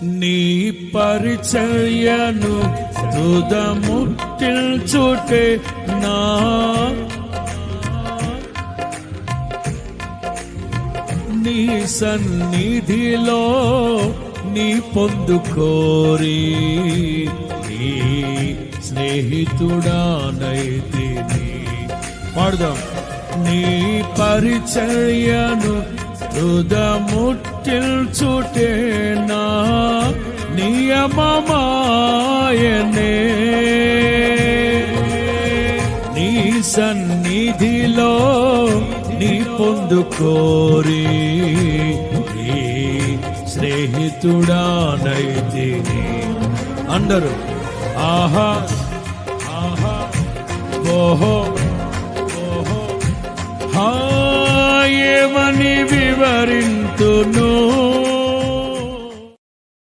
నీ పరిచర్యను తుదముట్టిల్చుటే నా నీ సన్నిధిలో నీ పొందుకోరి నీ స్నేహితుడానైతిని. పాడదాం. నీ పరిచర్యను తుదముట్టిల్చుటే నా నియమమాయనే. నీ సన్నిధిలో నీ పొందుకోరి నీ స్నేహితుడానైతిని. అందరూ ఆహా ఆహా ఓహో ఓహో ఏమని వివరింతును